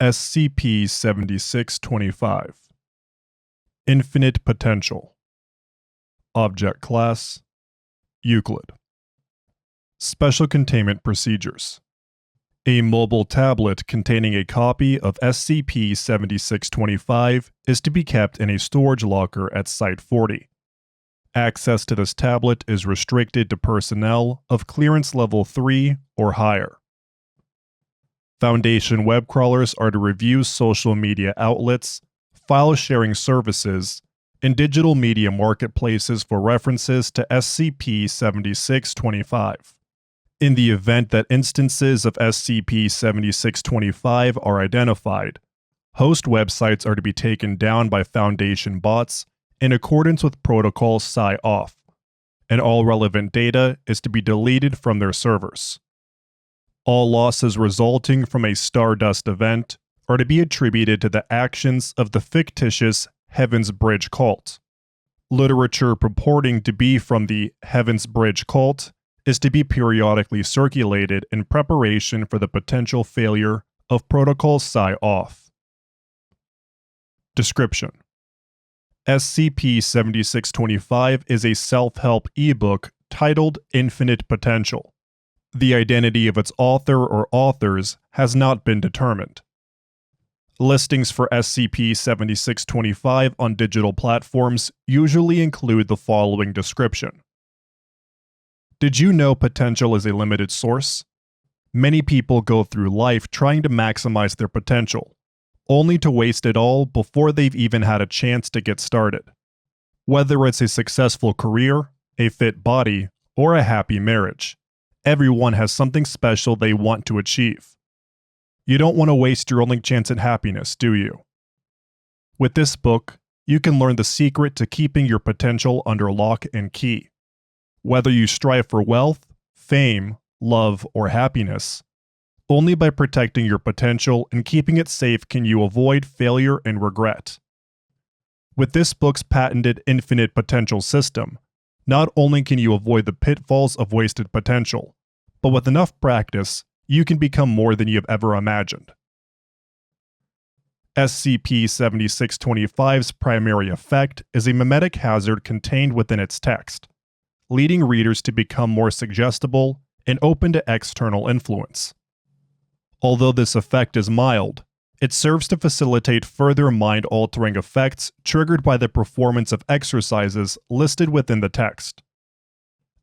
SCP-7625 Infinite Potential Object Class Euclid Special Containment Procedures A mobile tablet containing a copy of SCP-7625 is to be kept in a storage locker at Site-40. Access to this tablet is restricted to personnel of Clearance Level 3 or higher. Foundation web crawlers are to review social media outlets, file-sharing services, and digital media marketplaces for references to SCP-7625. In the event that instances of SCP-7625 are identified, host websites are to be taken down by Foundation bots in accordance with Protocol Psi-Off, and all relevant data is to be deleted from their servers. All losses resulting from a Stardust event are to be attributed to the actions of the fictitious Heaven's Bridge cult. Literature purporting to be from the Heaven's Bridge cult is to be periodically circulated in preparation for the potential failure of Protocol Psi-Off. Description: SCP-7625 is a self-help ebook titled Infinite Potential. The identity of its author or authors has not been determined. Listings for SCP-7625 on digital platforms usually include the following description. Did you know potential is a limited source? Many people go through life trying to maximize their potential, only to waste it all before they've even had a chance to get started. Whether it's a successful career, a fit body, or a happy marriage, everyone has something special they want to achieve. You don't want to waste your only chance at happiness, do you? With this book, you can learn the secret to keeping your potential under lock and key. Whether you strive for wealth, fame, love, or happiness, only by protecting your potential and keeping it safe can you avoid failure and regret. With this book's patented infinite potential system, not only can you avoid the pitfalls of wasted potential, but with enough practice, you can become more than you have ever imagined. SCP-7625's primary effect is a memetic hazard contained within its text, leading readers to become more suggestible and open to external influence. Although this effect is mild, it serves to facilitate further mind-altering effects triggered by the performance of exercises listed within the text.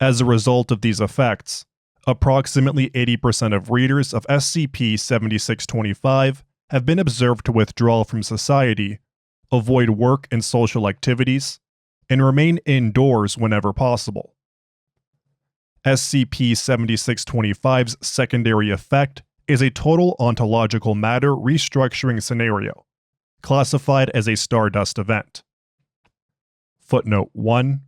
As a result of these effects, approximately 80% of readers of SCP-7625 have been observed to withdraw from society, avoid work and social activities, and remain indoors whenever possible. SCP-7625's secondary effect is a total ontological matter restructuring scenario, classified as a Stardust event. Footnote 1.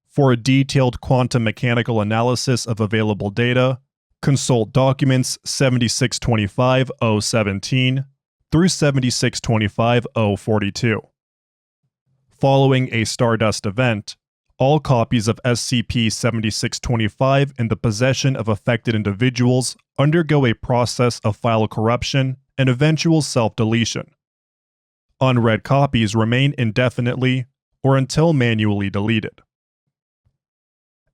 For a detailed quantum mechanical analysis of available data, consult documents 7625-017 through 7625-042. Following a Stardust event, all copies of SCP-7625 in the possession of affected individuals undergo a process of file corruption and eventual self-deletion. Unread copies remain indefinitely or until manually deleted.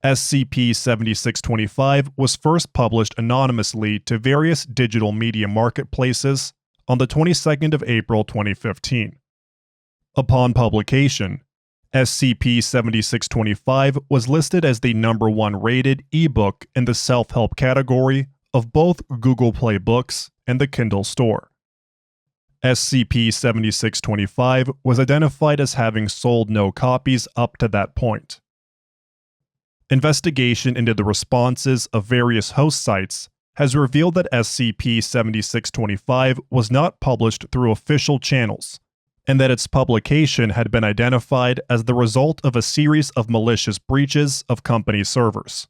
SCP-7625 was first published anonymously to various digital media marketplaces on the 22nd of April 2015. Upon publication, SCP-7625 was listed as the #1 rated ebook in the self-help category of both Google Play Books and the Kindle Store. SCP-7625 was identified as having sold no copies up to that point. Investigation into the responses of various host sites has revealed that SCP-7625 was not published through official channels, and that its publication had been identified as the result of a series of malicious breaches of company servers.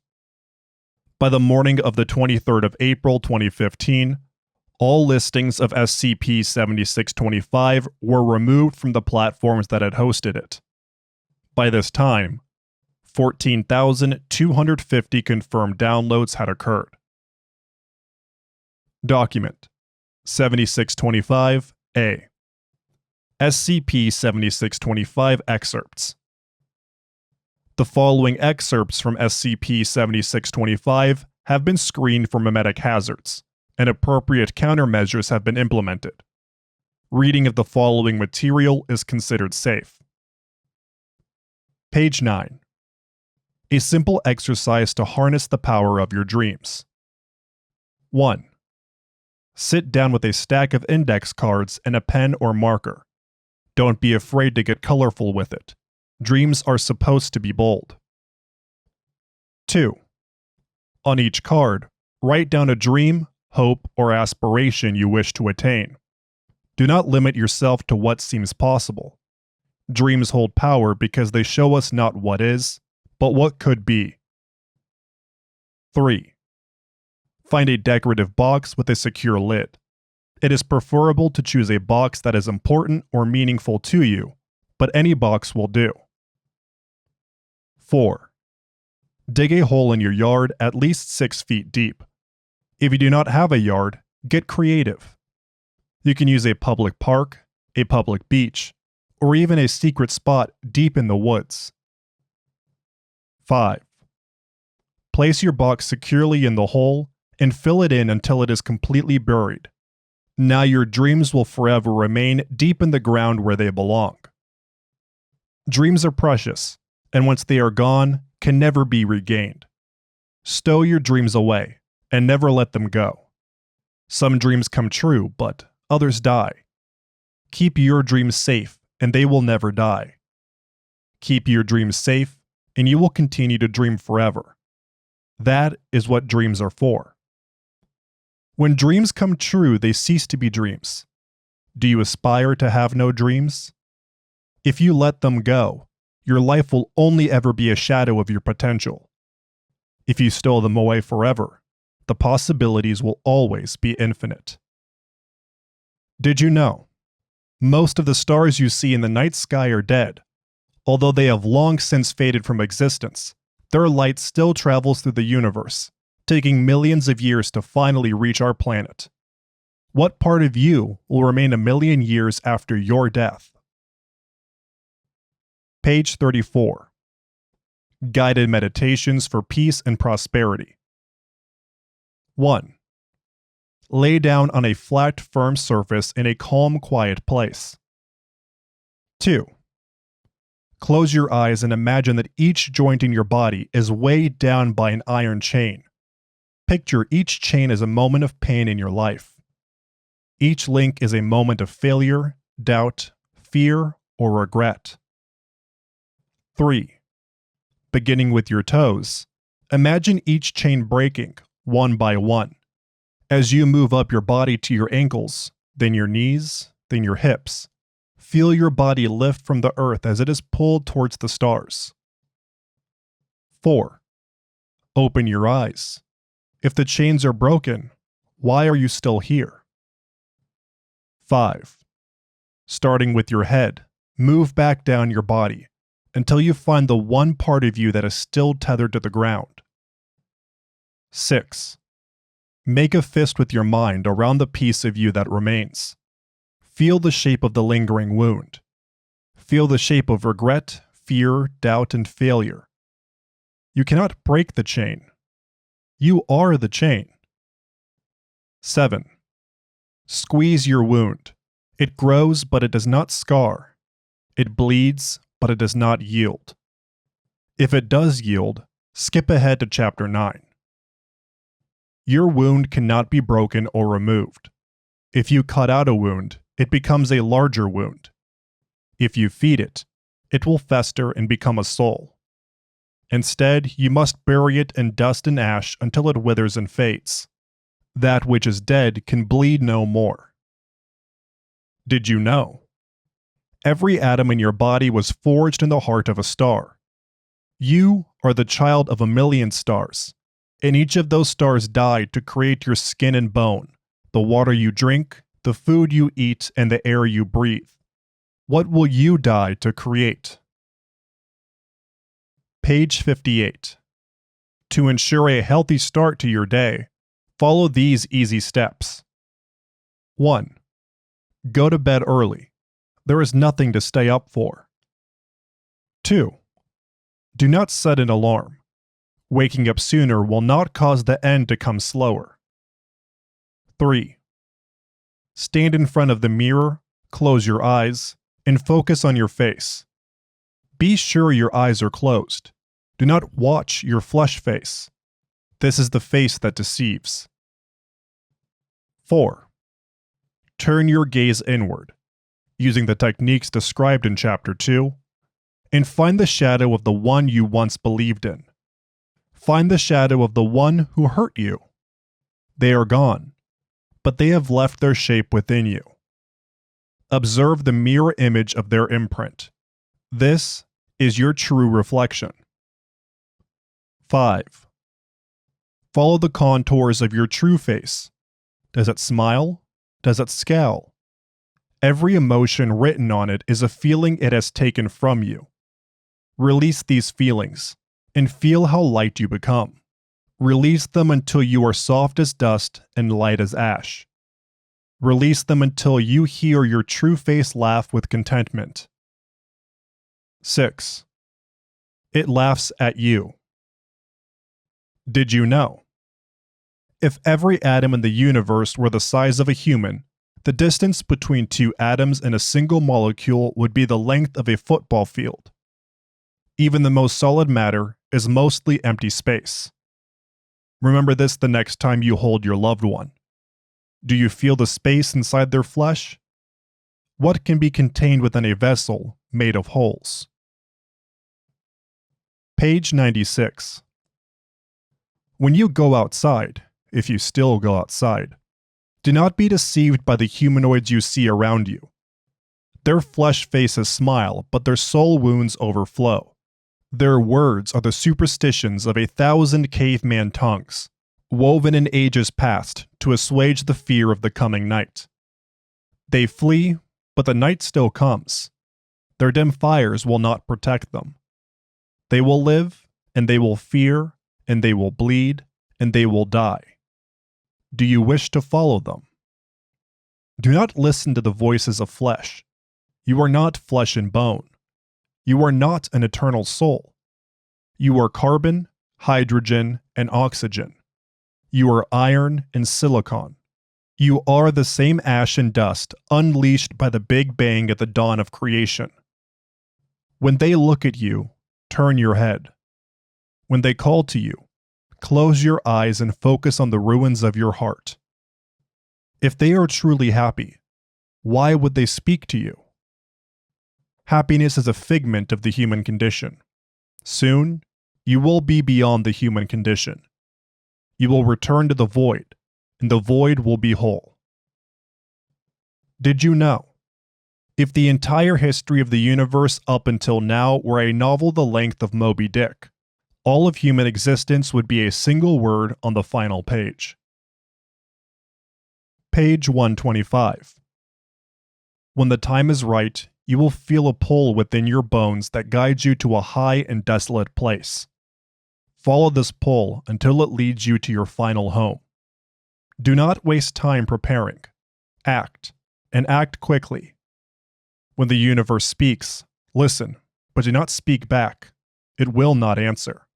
By the morning of the 23rd of April 2015, all listings of SCP-7625 were removed from the platforms that had hosted it. By this time, 14,250 confirmed downloads had occurred. Document: 7625-A. SCP-7625 excerpts. The following excerpts from SCP-7625 have been screened for memetic hazards, and appropriate countermeasures have been implemented. Reading of the following material is considered safe. Page 9. A simple exercise to harness the power of your dreams. 1. Sit down with a stack of index cards and a pen or marker. Don't be afraid to get colorful with it. Dreams are supposed to be bold. 2. On each card, write down a dream, hope, or aspiration you wish to attain. Do not limit yourself to what seems possible. Dreams hold power because they show us not what is, but what could be. 3. Find a decorative box with a secure lid. It is preferable to choose a box that is important or meaningful to you, but any box will do. 4. Dig a hole in your yard at least 6 feet deep. If you do not have a yard, get creative. You can use a public park, a public beach, or even a secret spot deep in the woods. 5. Place your box securely in the hole and fill it in until it is completely buried. Now your dreams will forever remain deep in the ground where they belong. Dreams are precious, and once they are gone, can never be regained. Stow your dreams away, and never let them go. Some dreams come true, but others die. Keep your dreams safe, and they will never die. Keep your dreams safe, and you will continue to dream forever. That is what dreams are for. When dreams come true, they cease to be dreams. Do you aspire to have no dreams? If you let them go, your life will only ever be a shadow of your potential. If you stow them away forever, the possibilities will always be infinite. Did you know? Most of the stars you see in the night sky are dead. Although they have long since faded from existence, their light still travels through the universe, taking millions of years to finally reach our planet. What part of you will remain a million years after your death? Page 34. Guided Meditations for Peace and Prosperity. 1. Lay down on a flat, firm surface in a calm, quiet place. 2. Close your eyes and imagine that each joint in your body is weighed down by an iron chain. Picture each chain as a moment of pain in your life. Each link is a moment of failure, doubt, fear, or regret. 3. Beginning with your toes, imagine each chain breaking, one by one. As you move up your body to your ankles, then your knees, then your hips, feel your body lift from the earth as it is pulled towards the stars. 4. Open your eyes. If the chains are broken, why are you still here? 5. Starting with your head, move back down your body until you find the one part of you that is still tethered to the ground. 6. Make a fist with your mind around the piece of you that remains. Feel the shape of the lingering wound. Feel the shape of regret, fear, doubt, and failure. You cannot break the chain. You are the chain. 7. Squeeze your wound. It grows, but it does not scar. It bleeds, but it does not yield. If it does yield, skip ahead to Chapter 9. Your wound cannot be broken or removed. If you cut out a wound, it becomes a larger wound. If you feed it, it will fester and become a soul. Instead, you must bury it in dust and ash until it withers and fades. That which is dead can bleed no more. Did you know? Every atom in your body was forged in the heart of a star. You are the child of 1,000,000 stars, and each of those stars died to create your skin and bone, the water you drink, the food you eat, and the air you breathe. What will you die to create? Page 58. To ensure a healthy start to your day, follow these easy steps. 1. Go to bed early. There is nothing to stay up for. 2. Do not set an alarm. Waking up sooner will not cause the end to come slower. 3. Stand in front of the mirror, close your eyes, and focus on your face. Be sure your eyes are closed. Do not watch your flesh face. This is the face that deceives. 4. Turn your gaze inward, using the techniques described in Chapter 2, and find the shadow of the one you once believed in. Find the shadow of the one who hurt you. They are gone, but they have left their shape within you. Observe the mirror image of their imprint. This is your true reflection. 5. Follow the contours of your true face. Does it smile? Does it scowl? Every emotion written on it is a feeling it has taken from you. Release these feelings, and feel how light you become. Release them until you are soft as dust and light as ash. Release them until you hear your true face laugh with contentment. 6. It laughs at you. Did you know? If every atom in the universe were the size of a human, the distance between two atoms in a single molecule would be the length of a football field. Even the most solid matter is mostly empty space. Remember this the next time you hold your loved one. Do you feel the space inside their flesh? What can be contained within a vessel made of holes? Page 96. When you go outside, if you still go outside, do not be deceived by the humanoids you see around you. Their flesh faces smile, but their soul wounds overflow. Their words are the superstitions of 1,000 caveman tongues, woven in ages past to assuage the fear of the coming night. They flee, but the night still comes. Their dim fires will not protect them. They will live, and they will fear, and they will bleed, and they will die. Do you wish to follow them? Do not listen to the voices of flesh. You are not flesh and bone. You are not an eternal soul. You are carbon, hydrogen, and oxygen. You are iron and silicon. You are the same ash and dust unleashed by the Big Bang at the dawn of creation. When they look at you, turn your head. When they call to you, close your eyes and focus on the ruins of your heart. If they are truly happy, why would they speak to you? Happiness is a figment of the human condition. Soon, you will be beyond the human condition. You will return to the void, and the void will be whole. Did you know? If the entire history of the universe up until now were a novel the length of Moby Dick, all of human existence would be a single word on the final page. Page 125. When the time is right, you will feel a pull within your bones that guides you to a high and desolate place. Follow this pull until it leads you to your final home. Do not waste time preparing. Act, and act quickly. When the universe speaks, listen, but do not speak back. It will not answer.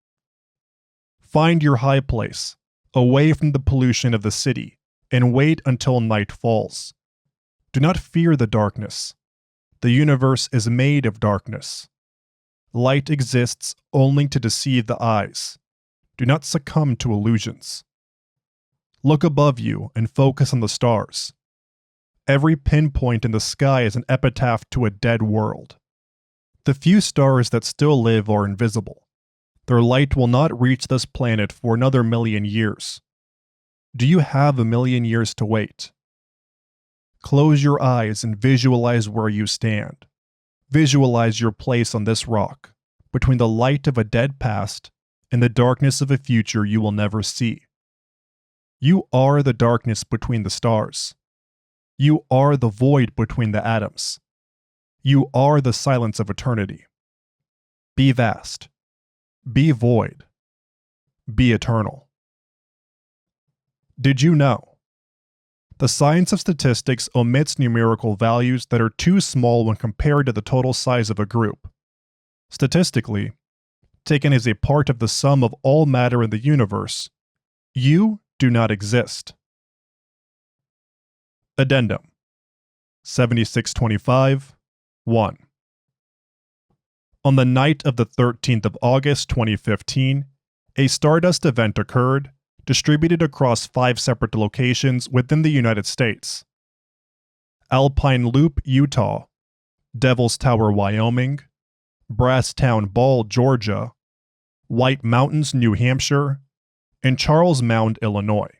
Find your high place, away from the pollution of the city, and wait until night falls. Do not fear the darkness. The universe is made of darkness. Light exists only to deceive the eyes. Do not succumb to illusions. Look above you and focus on the stars. Every pinpoint in the sky is an epitaph to a dead world. The few stars that still live are invisible. Their light will not reach this planet for another 1,000,000 years. Do you have 1,000,000 years to wait? Close your eyes and visualize where you stand. Visualize your place on this rock, between the light of a dead past and the darkness of a future you will never see. You are the darkness between the stars. You are the void between the atoms. You are the silence of eternity. Be vast. Be void. Be eternal. Did you know? The science of statistics omits numerical values that are too small when compared to the total size of a group. Statistically, taken as a part of the sum of all matter in the universe, you do not exist. Addendum 7625 1. On the night of the 13th of August 2015, a Stardust event occurred, distributed across 5 separate locations within the United States: Alpine Loop, Utah; Devil's Tower, Wyoming; Brasstown Ball, Georgia; White Mountains, New Hampshire; and Charles Mound, Illinois.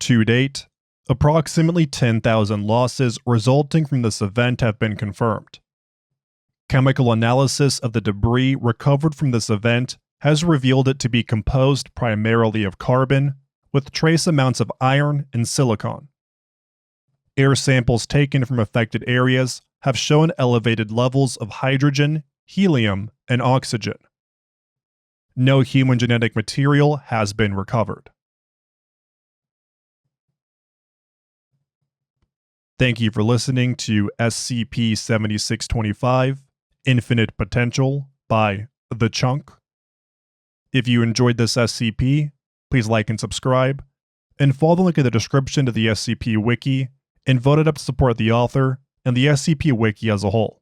To date, approximately 10,000 losses resulting from this event have been confirmed. Chemical analysis of the debris recovered from this event has revealed it to be composed primarily of carbon, with trace amounts of iron and silicon. Air samples taken from affected areas have shown elevated levels of hydrogen, helium, and oxygen. No human genetic material has been recovered. Thank you for listening to SCP-7625, Infinite Potential by The Chunk. If you enjoyed this SCP, please like and subscribe, and follow the link in the description to the SCP Wiki, and vote it up to support the author and the SCP Wiki as a whole.